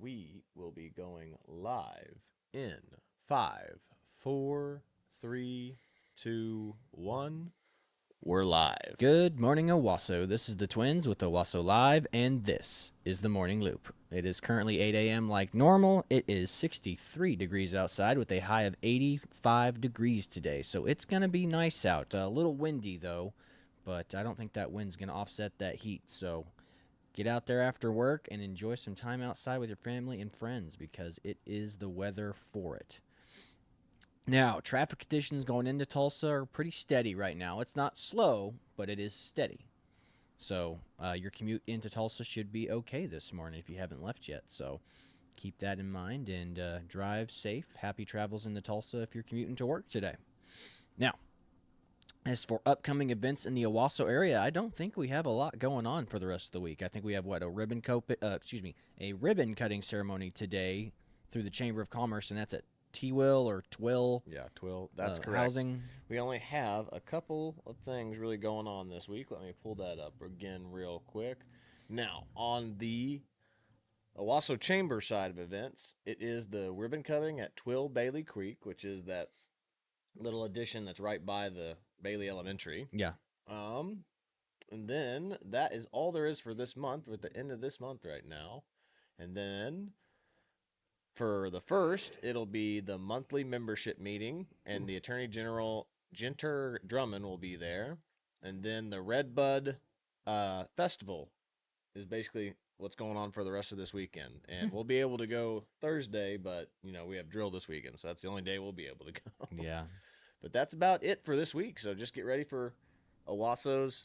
we will be going live in 5, 4, 3, 2, 1. We're live. Good morning, Owasso. This is the Twins with Owasso Live, and this is the Morning Loop. It is currently 8 a.m. like normal. It is 63 degrees outside with a high of 85 degrees today, so it's going to be nice out. A little windy, though, but I don't think that wind's going to offset that heat, so get out there after work and enjoy some time outside with your family and friends because it is the weather for it. Now, traffic conditions going into Tulsa are pretty steady right now. It's not slow, but it is steady. So your commute into Tulsa should be okay this morning if you haven't left yet. So keep that in mind and drive safe. Happy travels into Tulsa if you're commuting to work today. Now, as for upcoming events in the Owasso area, I don't think we have a lot going on for the rest of the week. I think we have a ribbon cutting ceremony today through the Chamber of Commerce, and that's at T-Will or Twill. Yeah, Twill. That's correct. Housing. We only have a couple of things really going on this week. Let me pull that up again real quick. Now, on the Owasso Chamber side of events, it is the ribbon cutting at Twill Bailey Creek, which is that little addition that's right by the Bailey Elementary. Yeah. And then that is all there is for this month. We're at the end of this month right now. And then for the first, it'll be the monthly membership meeting, and the Attorney General Jinter Drummond will be there. And then the Redbud Festival is basically what's going on for the rest of this weekend. And we'll be able to go Thursday, but we have drill this weekend, so that's the only day we'll be able to go. Yeah. But that's about it for this week. So just get ready for Owasso's,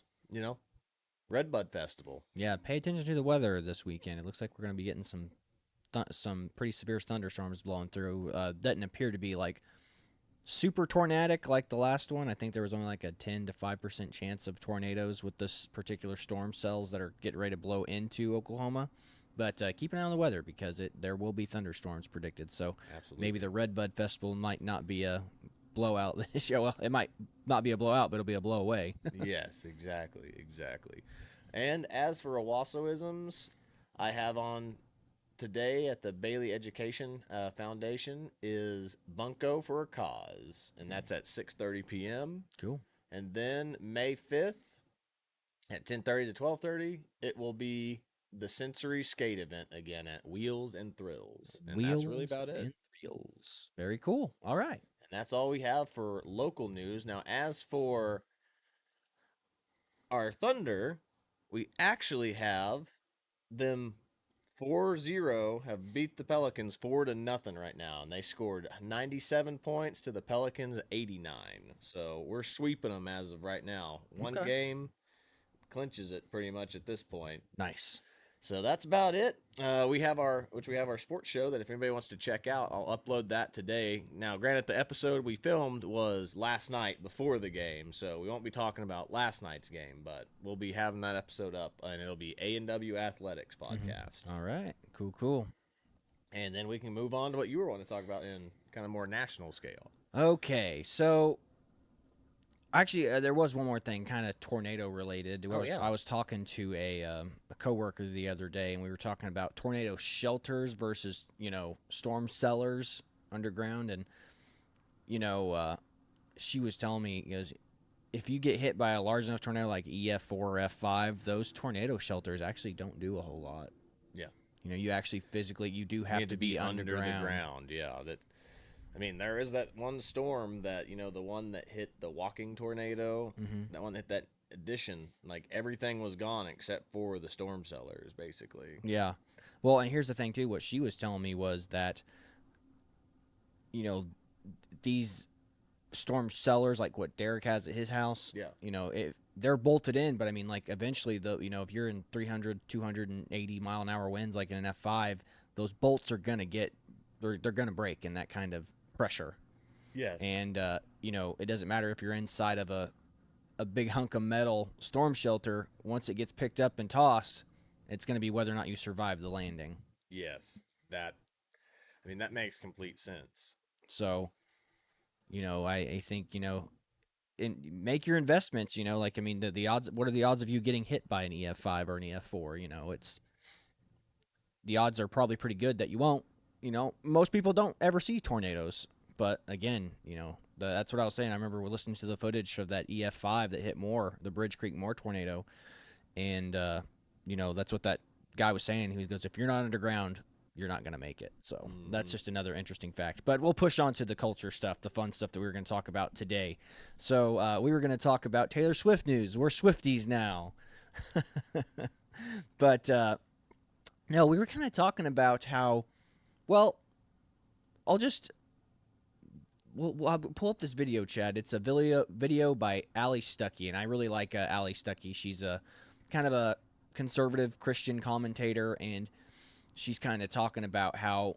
Redbud Festival. Yeah, pay attention to the weather this weekend. It looks like we're going to be getting some pretty severe thunderstorms blowing through. Doesn't appear to be like super tornadic like the last one. I think there was only like a 10 to 5% chance of tornadoes with this particular storm cells that are getting ready to blow into Oklahoma. But keep an eye on the weather because there will be thunderstorms predicted. So Absolutely. maybe the Redbud Festival might not be a blowout this year. Well, it might not be a blowout, but it'll be a blow away. Yes, exactly. And as for Owassoisms, I have on today at the Bailey Education Foundation is Bunko for a Cause, and that's at 6:30 p.m. Cool. And then May 5th at 10:30 to 12:30, it will be the Sensory Skate event again at Wheels and Thrills. And that's really about it. And Thrills. Very cool. All right. And that's all we have for local news. Now, as for our Thunder, we actually have them 4-0 have beat the Pelicans 4-0 right now, and they scored 97 points to the Pelicans 89. So we're sweeping them as of right now. One game clinches it pretty much at this point. Nice. So that's about it. We have our sports show that if anybody wants to check out, I'll upload that today. Now, granted, the episode we filmed was last night before the game, so we won't be talking about last night's game, but we'll be having that episode up, and it'll be A&W Athletics podcast. All right. Cool. And then we can move on to what you were wanting to talk about in kind of more national scale. Okay, so actually, there was one more thing, kind of tornado related. I was talking to a coworker the other day, and we were talking about tornado shelters versus storm cellars underground, and she was telling me if you get hit by a large enough tornado like EF4 or F5, those tornado shelters actually don't do a whole lot. Yeah, you actually physically you have to be under the underground. ground. Yeah, that's. I mean, there is that one storm that, the one that hit the walking tornado, that one hit that addition, like everything was gone except for the storm cellars, basically. Yeah. Well, and here's the thing, too. What she was telling me was that, these storm cellars, like what Derek has at his house, they're bolted in, but I mean, like eventually, if you're in 300, 280 mile an hour winds, like in an F5, those bolts are going to they're going to break in that kind of pressure. Yes. And, it doesn't matter if you're inside of a big hunk of metal storm shelter. Once it gets picked up and tossed, it's going to be whether or not you survive the landing. Yes. That makes complete sense. So, I think, make your investments, the odds, what are the odds of you getting hit by an EF5 or an EF4? the odds are probably pretty good that you won't. Most people don't ever see tornadoes. But again, that's what I was saying. I remember we're listening to the footage of that EF5 that hit Moore, the Bridge Creek Moore tornado. And, that's what that guy was saying. He goes, if you're not underground, you're not going to make it. So that's just another interesting fact. But we'll push on to the culture stuff, the fun stuff that we were going to talk about today. So we were going to talk about Taylor Swift news. We're Swifties now. But, no, we were kind of talking about how, well, I'll pull up this video, Chad. It's a video by Allie Stuckey, and I really like Allie Stuckey. She's a kind of a conservative Christian commentator, and she's kind of talking about how,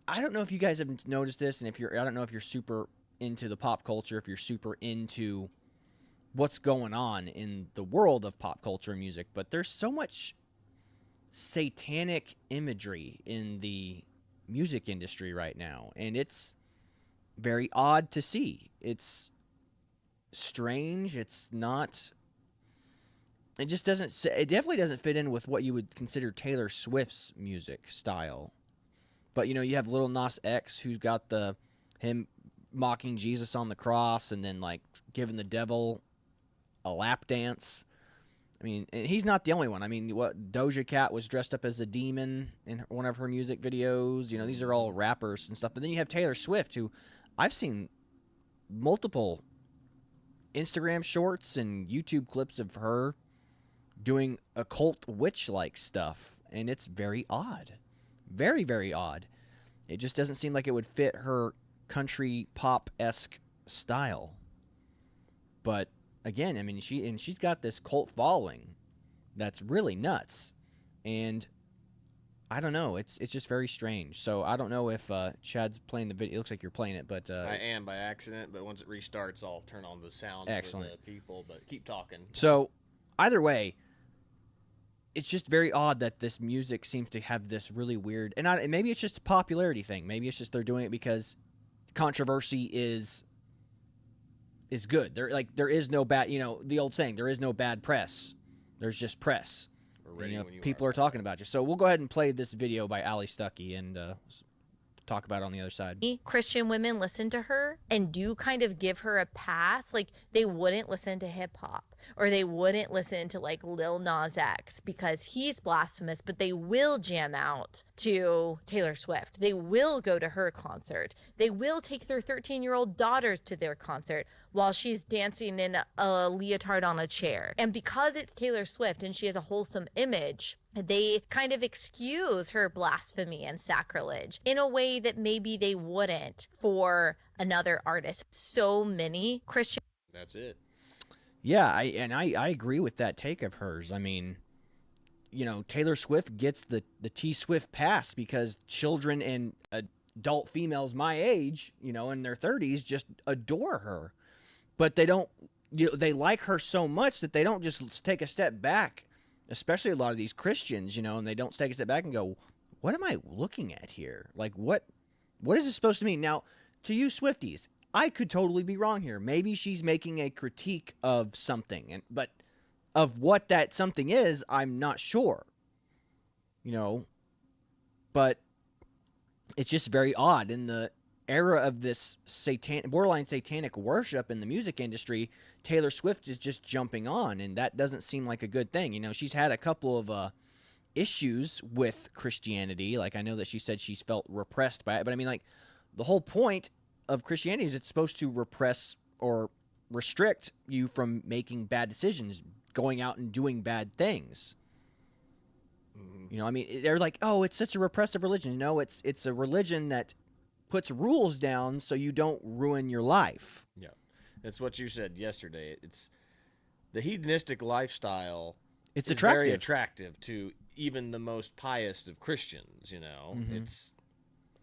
I don't know if you guys have noticed this, and I don't know if you're super into the pop culture, if you're super into what's going on in the world of pop culture and music, but there's so much satanic imagery in the music industry right now, and it's very odd to see. It's strange. It's not. It just doesn't. It definitely doesn't fit in with what you would consider Taylor Swift's music style. But you have Lil Nas X, who's got him mocking Jesus on the cross, and then like giving the devil a lap dance. I mean, and he's not the only one. I mean, Doja Cat was dressed up as a demon in one of her music videos. These are all rappers and stuff. But then you have Taylor Swift, who I've seen multiple Instagram shorts and YouTube clips of her doing occult witch-like stuff, and it's very odd. Very, very odd. It just doesn't seem like it would fit her country pop-esque style. But again, I mean, she's got this cult following that's really nuts, and I don't know. It's just very strange. So I don't know if Chad's playing the video. It looks like you're playing it, but I am by accident. But once it restarts, I'll turn on the sound excellent for the people. But keep talking. So either way, it's just very odd that this music seems to have this really weird, and maybe it's just a popularity thing. Maybe it's just they're doing it because controversy is good. There is no bad. The old saying, there is no bad press. There's just press. People are talking about you. So we'll go ahead and play this video by Allie Stuckey and talk about it on the other side. Christian women listen to her and do kind of give her a pass. Like, they wouldn't listen to hip hop, or they wouldn't listen to like Lil Nas X because he's blasphemous, but they will jam out to Taylor Swift. They will go to her concert. They will take their 13-year-old daughters to their concert while she's dancing in a leotard on a chair. And because it's Taylor Swift and she has a wholesome image, they kind of excuse her blasphemy and sacrilege in a way that maybe they wouldn't for another artist. So many Christian. That's it. Yeah, I agree with that take of hers. I mean, Taylor Swift gets the T Swift pass because children and adult females my age, in their 30s, just adore her. But they don't, they like her so much that they don't just take a step back. Especially a lot of these Christians, and they don't take a step back and go, what am I looking at here? Like, what is this supposed to mean? Now, to you Swifties, I could totally be wrong here. Maybe she's making a critique of something, but of what that something is, I'm not sure. But it's just very odd in the era of this borderline satanic worship in the music industry. Taylor Swift is just jumping on, and that doesn't seem like a good thing. She's had a couple of issues with Christianity. Like, I know that she said she's felt repressed by it, but I mean, like, the whole point of Christianity is it's supposed to repress or restrict you from making bad decisions, going out and doing bad things. Mm-hmm. I mean, they're like, oh, it's such a repressive religion. No, it's a religion that puts rules down so you don't ruin your life. Yeah. That's what you said yesterday. It's the hedonistic lifestyle. It's very attractive to even the most pious of Christians. Mm-hmm. It's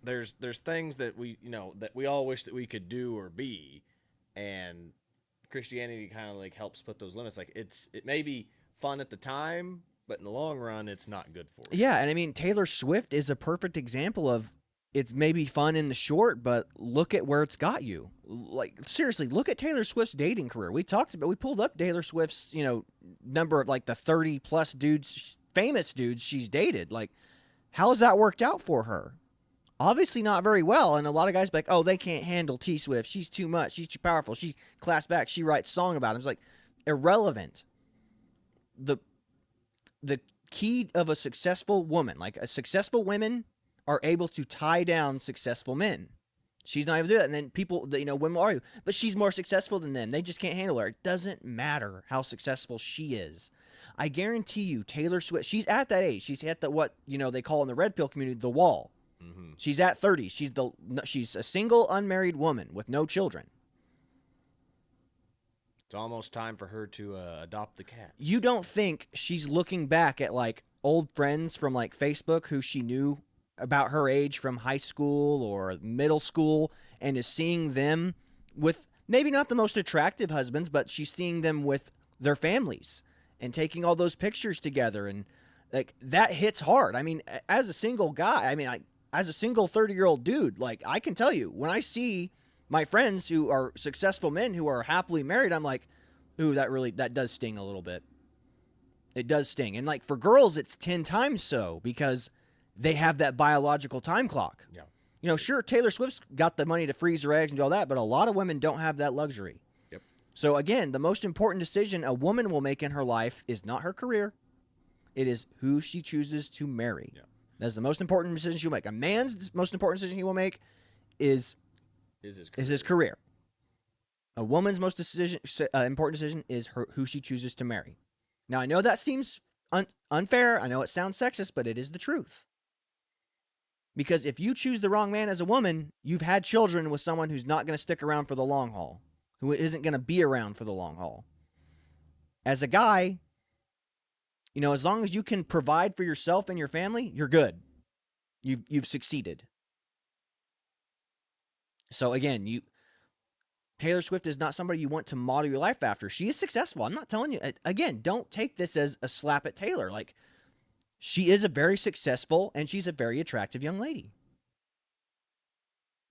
there's things that we all wish that we could do or be, and Christianity kind of like helps put those limits. Like, it may be fun at the time, but in the long run, it's not good for you. Yeah, and I mean, Taylor Swift is a perfect example of, it's maybe fun in the short, but look at where it's got you. Like, seriously, look at Taylor Swift's dating career. We pulled up Taylor Swift's, number of like the 30 plus dudes, famous dudes she's dated. Like, How's that worked out for her? Obviously not very well. And a lot of guys be like, oh, they can't handle T Swift. She's too much. She's too powerful. She class back. She writes song about him. It's like irrelevant. The key of a successful woman, like a successful women are able to tie down successful men. She's not able to do that. And then people, women argue, but she's more successful than them. They just can't handle her. It doesn't matter how successful she is. I guarantee you, Taylor Swift, she's at that age. She's at the, what, they call in the red pill community, the wall. Mm-hmm. She's at 30. She's a single, unmarried woman with no children. It's almost time for her to adopt the cat. You don't think she's looking back at, like, old friends from, like, Facebook who she knew about her age from high school or middle school and is seeing them with maybe not the most attractive husbands, but she's seeing them with their families and taking all those pictures together. And like that hits hard. I mean, as a single guy, as a single 30-year-old dude, like I can tell you when I see my friends who are successful men who are happily married, I'm like, ooh, that does sting a little bit. It does sting. And like for girls, it's 10 times so because they have that biological time clock. Yeah. Sure, Taylor Swift's got the money to freeze her eggs and do all that, but a lot of women don't have that luxury. Yep. So again, the most important decision a woman will make in her life is not her career. It is who she chooses to marry. Yeah. That's the most important decision she'll make. A man's most important decision he will make is his career. A woman's most important decision is who she chooses to marry. Now, I know that seems unfair. I know it sounds sexist, but it is the truth. Because if you choose the wrong man as a woman, you've had children with someone who's not going to stick around for the long haul, who isn't going to be around for the long haul. As a guy, as long as you can provide for yourself and your family, you're good. You've succeeded. So again, Taylor Swift is not somebody you want to model your life after. She is successful. I'm not telling you. Again, don't take this as a slap at Taylor. Like, she is a very successful and she's a very attractive young lady.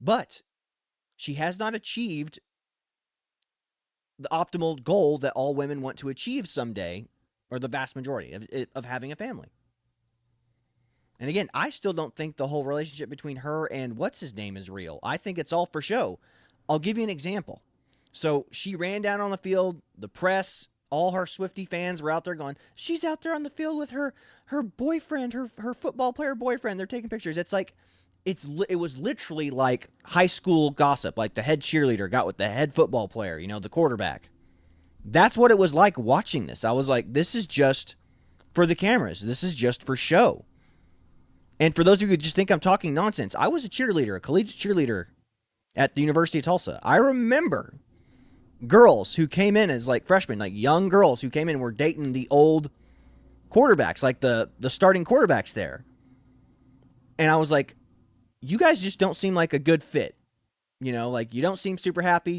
But she has not achieved the optimal goal that all women want to achieve someday, or the vast majority of having a family. And again, I still don't think the whole relationship between her and what's his name is real. I think it's all for show. I'll give you an example. So she ran down on the field, the press, all her Swiftie fans were out there going, she's out there on the field with her boyfriend, her football player boyfriend. They're taking pictures. It's like, it was literally like high school gossip, like the head cheerleader got with the head football player, the quarterback. That's what it was like watching this. I was like, this is just for the cameras. This is just for show. And for those of you who just think I'm talking nonsense, I was a cheerleader, a collegiate cheerleader at the University of Tulsa. I remember girls who came in as like freshmen, like young girls who came in and were dating the old quarterbacks, like the starting quarterbacks there. And I was like, you guys just don't seem like a good fit. Like you don't seem super happy.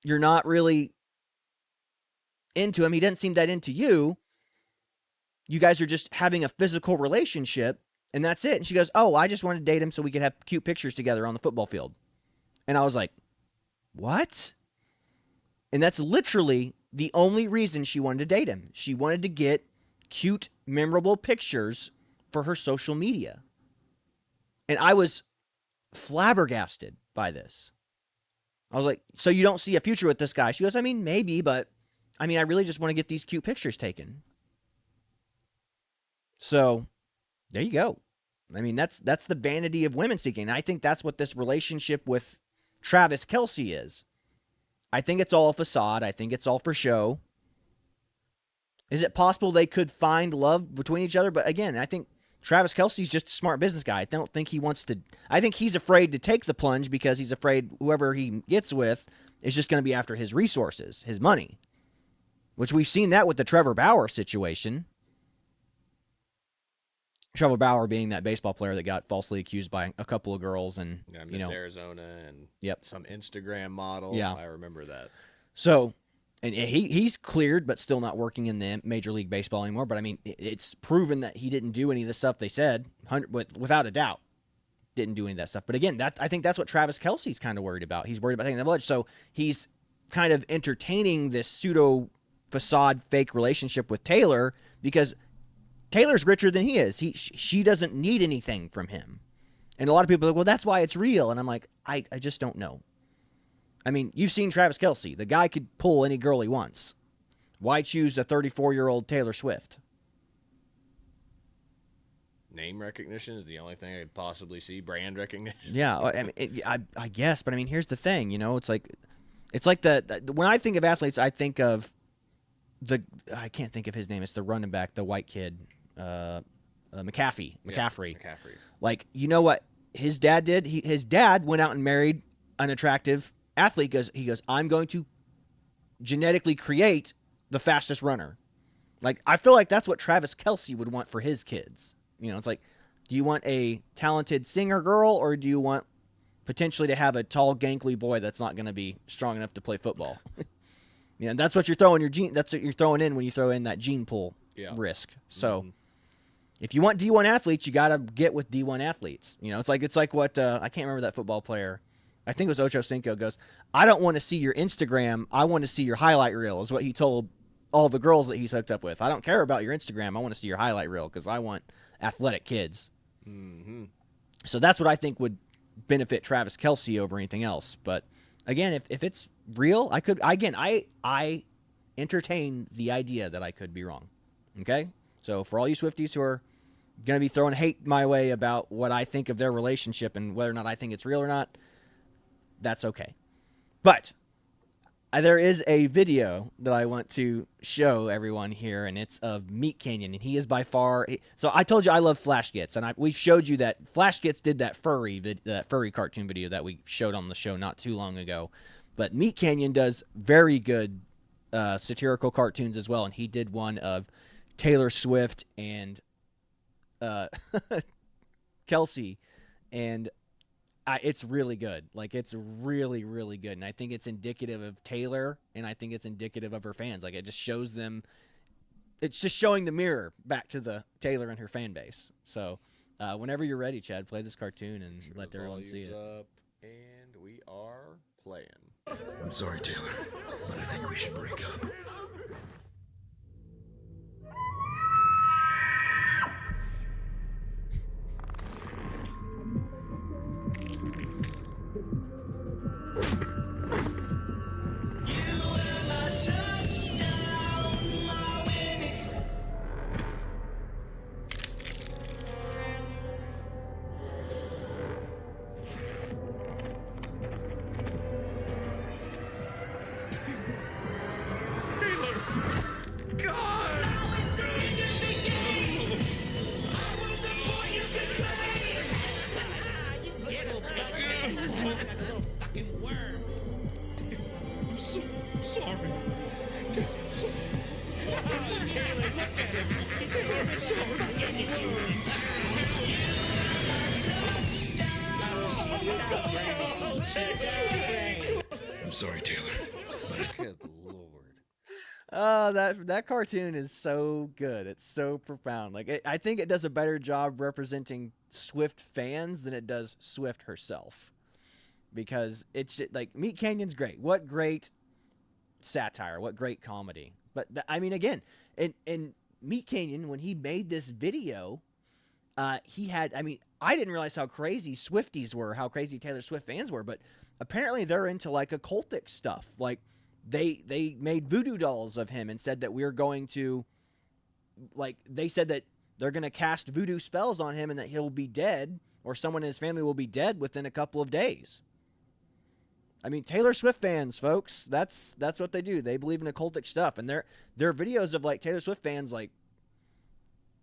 You're not really into him. He doesn't seem that into you. You guys are just having a physical relationship and that's it. And she goes, oh, I just wanted to date him so we could have cute pictures together on the football field. And I was like, what? And that's literally the only reason she wanted to date him. She wanted to get cute, memorable pictures for her social media. And I was flabbergasted by this. I was like, so you don't see a future with this guy? She goes, maybe, but I really just want to get these cute pictures taken. So there you go. That's the vanity of women seeking. And I think that's what this relationship with Travis Kelce is. I think it's all a facade. I think it's all for show. Is it possible they could find love between each other? But again, I think Travis Kelce's just a smart business guy. I don't think he wants to. I think he's afraid to take the plunge because he's afraid whoever he gets with is just going to be after his resources, his money. Which we've seen that with the Trevor Bauer situation. Trevor Bauer being that baseball player that got falsely accused by a couple of girls and Miss Arizona and some Instagram model. Yeah, I remember that. So, and he's cleared, but still not working in the Major League Baseball anymore. But it's proven that he didn't do any of the stuff they said, without a doubt, didn't do any of that stuff. But again, I think that's what Travis Kelce's kind of worried about. He's worried about taking the blood, so he's kind of entertaining this pseudo facade fake relationship with Taylor because Taylor's richer than he is. She doesn't need anything from him. And a lot of people are like, well, that's why it's real. And I'm like, I just don't know. I mean, you've seen Travis Kelce. The guy could pull any girl he wants. Why choose a 34-year-old Taylor Swift? Name recognition is the only thing I could possibly see. Brand recognition. Yeah, I mean, I guess, but I mean, here's the thing. It's like the when I think of athletes, I think of I can't think of his name. It's the running back, the white kid, McCaffrey. McCaffrey. Like, you know what his dad did? His dad went out and married an attractive athlete. He goes, I'm going to genetically create the fastest runner. Like, I feel like that's what Travis Kelce would want for his kids. It's like, do you want a talented singer girl, or do you want potentially to have a tall, gangly boy that's not going to be strong enough to play football? And that's what you're throwing that's what you're throwing in when you throw in that gene pool risk. So if you want D1 athletes, you got to get with D1 athletes. It's like what I can't remember that football player. I think it was Ocho Cinco goes, I don't want to see your Instagram. I want to see your highlight reel, is what he told all the girls that he's hooked up with. I don't care about your Instagram. I want to see your highlight reel because I want athletic kids. Mm-hmm. So that's what I think would benefit Travis Kelce over anything else. But again, if it's real, I entertain the idea that I could be wrong. Okay? So for all you Swifties who are going to be throwing hate my way about what I think of their relationship and whether or not I think it's real or not, that's okay. But there is a video that I want to show everyone here, and it's of Meat Canyon, and he is by far. So I told you I love Flash Gets, and we showed you that Flash Gets did that furry cartoon video that we showed on the show not too long ago. But Meat Canyon does very good satirical cartoons as well, and he did one of Taylor Swift and Kelce, and it's really good. Like, it's really, really good. And I think it's indicative of Taylor, and I think it's indicative of her fans. Like, it just shows them, it's just showing the mirror back to the Taylor and her fan base. So whenever you're ready, Chad, play this cartoon and let everyone see it. Up, and we are playing. I'm sorry, Taylor, but I think we should break up. I'm sorry, Taylor, but Good Lord. That cartoon is so good. It's so profound. Like, I think it does a better job representing Swift fans than it does Swift herself. Because it's like, Meat Canyon's great. What great satire. What great comedy. But I mean, again, in Meat Canyon, when he made this video, he had, I mean, I didn't realize how crazy Swifties were, how crazy Taylor Swift fans were, but apparently they're into like occultic stuff. Like, they made voodoo dolls of him and said that we're going to, like, they said that they're going to cast voodoo spells on him and that he'll be dead, or someone in his family will be dead within a couple of days. I mean, Taylor Swift fans, folks, that's what they do. They believe in occultic stuff. And there are videos of, like, Taylor Swift fans, like,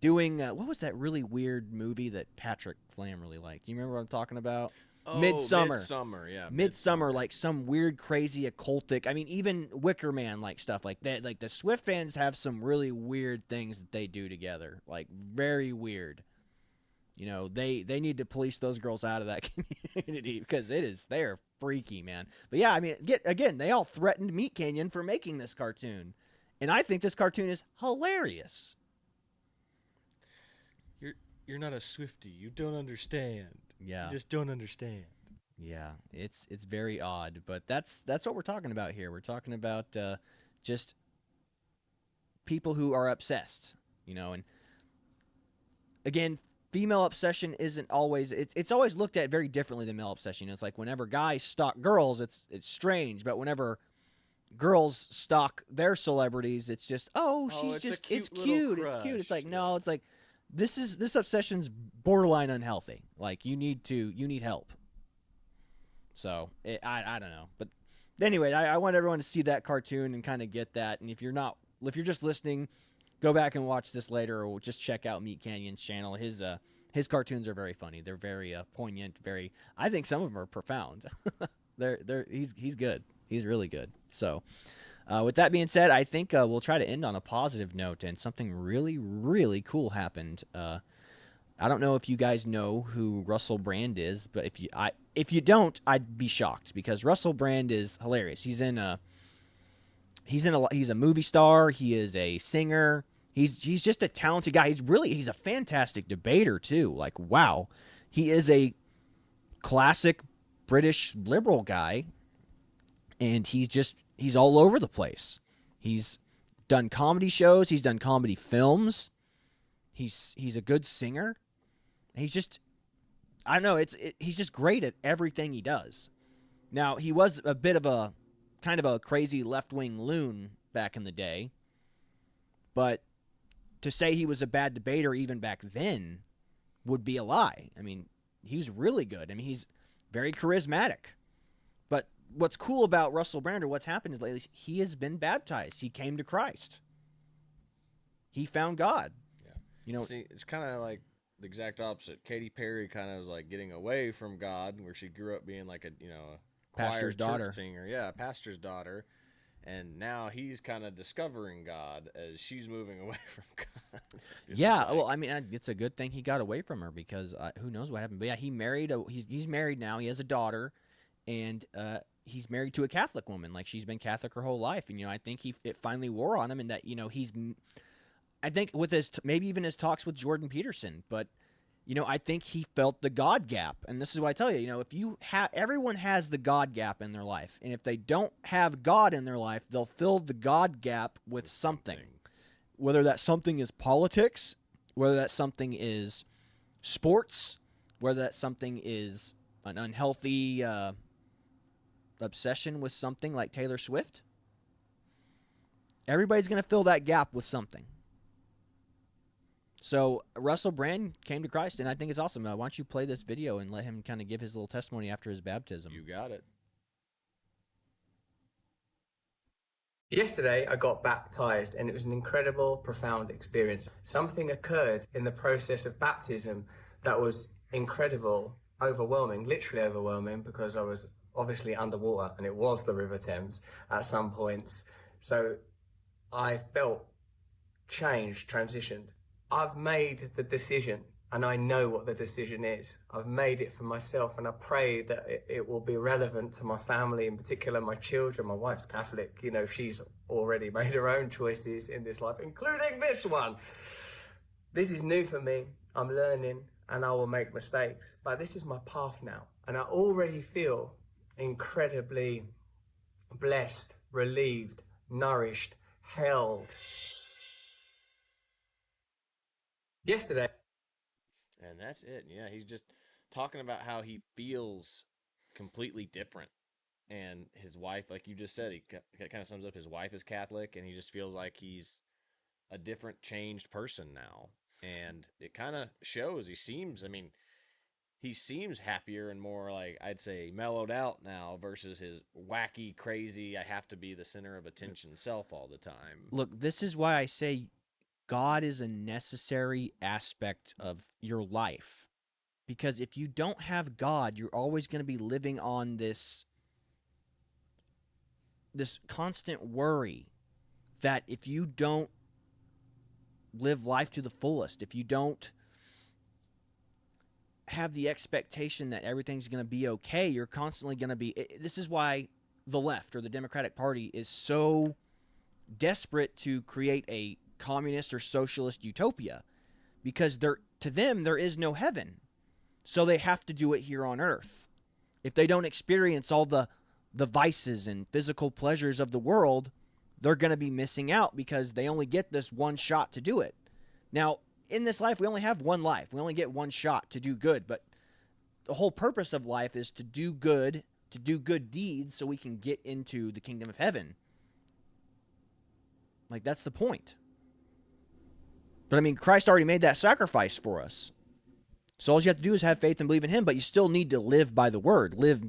doing, what was that really weird movie that Patrick Flam really liked? Do you remember what I'm talking about? Oh, Midsummer. Midsummer, yeah. Midsummer, like some weird, crazy occultic. I mean, even Wicker Man, like stuff like that. Like, the Swift fans have some really weird things that they do together. Like, very weird. You know, they need to police those girls out of that community because they're freaky, man. But yeah, I mean, again, they all threatened Meat Canyon for making this cartoon. And I think this cartoon is hilarious. You're not a Swiftie. You don't understand. Yeah. You just don't understand. Yeah, it's very odd, but that's what we're talking about here. We're talking about just people who are obsessed, you know, and again, female obsession isn't always it's always looked at very differently than male obsession. It's like whenever guys stalk girls, it's strange, but whenever girls stalk their celebrities, it's just she's it's a just cute it's little cute, it's cute. It's crush. like no, it's like this obsession's borderline unhealthy. Like you need help. So I don't know, but anyway, I want everyone to see that cartoon and kind of get that. And if you're just listening, go back and watch this later, or just check out Meat Canyon's channel. His cartoons are very funny. They're very poignant. Very, I think some of them are profound. He's good. He's really good. So, with that being said, I think we'll try to end on a positive note. And something really, really cool happened. I don't know if you guys know who Russell Brand is, but if you don't, I'd be shocked because Russell Brand is hilarious. He's a movie star. He is a singer. He's just a talented guy. He's a fantastic debater too. Like wow, he is a classic British liberal guy, and he's all over the place. He's done comedy shows. He's done comedy films. He's a good singer. He's just, I don't know, he's just great at everything he does. Now, he was a bit of a kind of a crazy left-wing loon back in the day, but to say he was a bad debater even back then would be a lie. I mean, he was really good. I mean, he's very charismatic. But what's cool about Russell Brand, or what's happened is lately, he has been baptized. He came to Christ. He found God. Yeah. See, it's kind of like the exact opposite. Katy Perry kind of was like getting away from God, where she grew up being like a Pastor's daughter. Singer. Yeah, pastor's daughter. And now he's kind of discovering God as she's moving away from God. Yeah, well, I mean, it's a good thing he got away from her because who knows what happened. But yeah, he's married now. He has a daughter, and he's married to a Catholic woman. Like she's been Catholic her whole life, and I think it finally wore on him, and that I think with maybe even his talks with Jordan Peterson, but I think he felt the God gap, and this is why I tell you, if everyone has the God gap in their life, and if they don't have God in their life, they'll fill the God gap with something, whether that something is politics, whether that something is sports, whether that something is an unhealthy obsession with something like Taylor Swift. Everybody's going to fill that gap with something. So Russell Brand came to Christ, and I think it's awesome. Why don't you play this video and let him kind of give his little testimony after his baptism? You got it. Yesterday, I got baptized, and it was an incredible, profound experience. Something occurred in the process of baptism that was incredible, overwhelming, literally overwhelming, because I was obviously underwater, and it was the River Thames at some points. So I felt changed, transitioned. I've made the decision, and I know what the decision is. I've made it for myself, and I pray that it will be relevant to my family, in particular my children. My wife's Catholic. She's already made her own choices in this life, including this one. This is new for me. I'm learning, and I will make mistakes. But this is my path now, and I already feel incredibly blessed, relieved, nourished, held. Yesterday. And that's it. Yeah, he's just talking about how he feels completely different. And his wife, like you just said, he kind of sums up, his wife is Catholic, and he just feels like he's a different, changed person now. And it kind of shows. He seems happier and more, like, I'd say, mellowed out now versus his wacky, crazy, I have to be the center of attention self all the time. Look, this is why I say God is a necessary aspect of your life. Because if you don't have God, you're always going to be living on this constant worry that if you don't live life to the fullest, if you don't have the expectation that everything's going to be okay, you're constantly going to be... This is why the left or the Democratic Party is so desperate to create a communist or socialist utopia, because to them there is no heaven, so they have to do it here on earth. If they don't experience all the vices and physical pleasures of the world, they're going to be missing out because they only get this one shot to do it. Now, in this life, we only have one life. We only get one shot to do good. But the whole purpose of life is to do good deeds so we can get into the kingdom of heaven. Like, that's the point. But I mean, Christ already made that sacrifice for us. So all you have to do is have faith and believe in him, but you still need to live by the word, live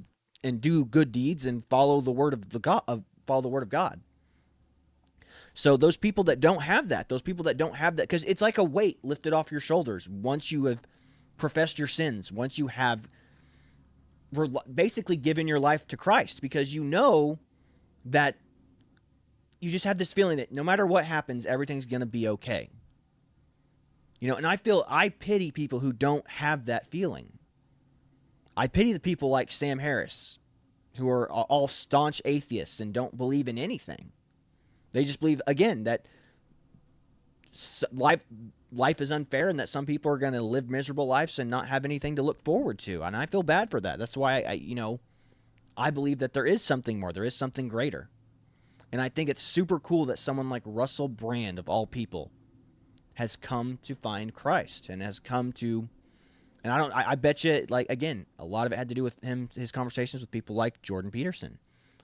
and do good deeds and follow the word of God. So those people that don't have that, because it's like a weight lifted off your shoulders once you have professed your sins, once you have basically given your life to Christ, because you know that you just have this feeling that no matter what happens, everything's going to be okay. You know, and I pity people who don't have that feeling. I pity the people like Sam Harris, who are all staunch atheists and don't believe in anything. They just believe, again, that life is unfair and that some people are going to live miserable lives and not have anything to look forward to. And I feel bad for that. That's why I believe that there is something more. There is something greater. And I think it's super cool that someone like Russell Brand, of all people, has come to find Christ and has come to, and I bet you, like, again, a lot of it had to do with his conversations with people like Jordan Peterson.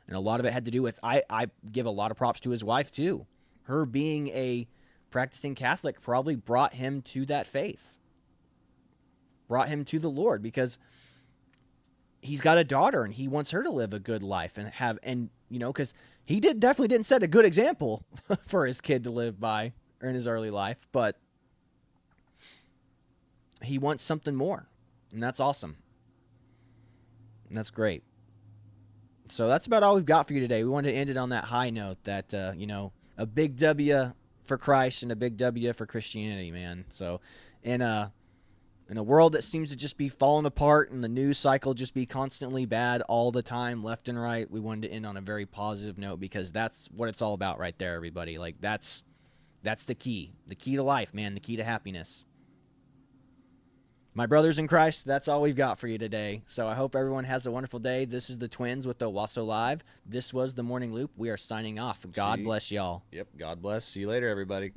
And a lot of it had to do with, I give a lot of props to his wife too. Her being a practicing Catholic probably brought him to that faith. Brought him to the Lord, because he's got a daughter and he wants her to live a good life because he definitely didn't set a good example for his kid to live by in his early life, but he wants something more, and that's awesome. And that's great. So that's about all we've got for you today. We wanted to end it on that high note that, a big W for Christ and a big W for Christianity, man. So in a world that seems to just be falling apart and the news cycle just be constantly bad all the time, left and right, we wanted to end on a very positive note, because that's what it's all about right there, everybody. Like, that's the key to life, man, the key to happiness. My brothers in Christ, that's all we've got for you today. So I hope everyone has a wonderful day. This is the Twins with the Owasso Live. This was the Morning Loop. We are signing off. God bless y'all. Yep. God bless. See you later, everybody.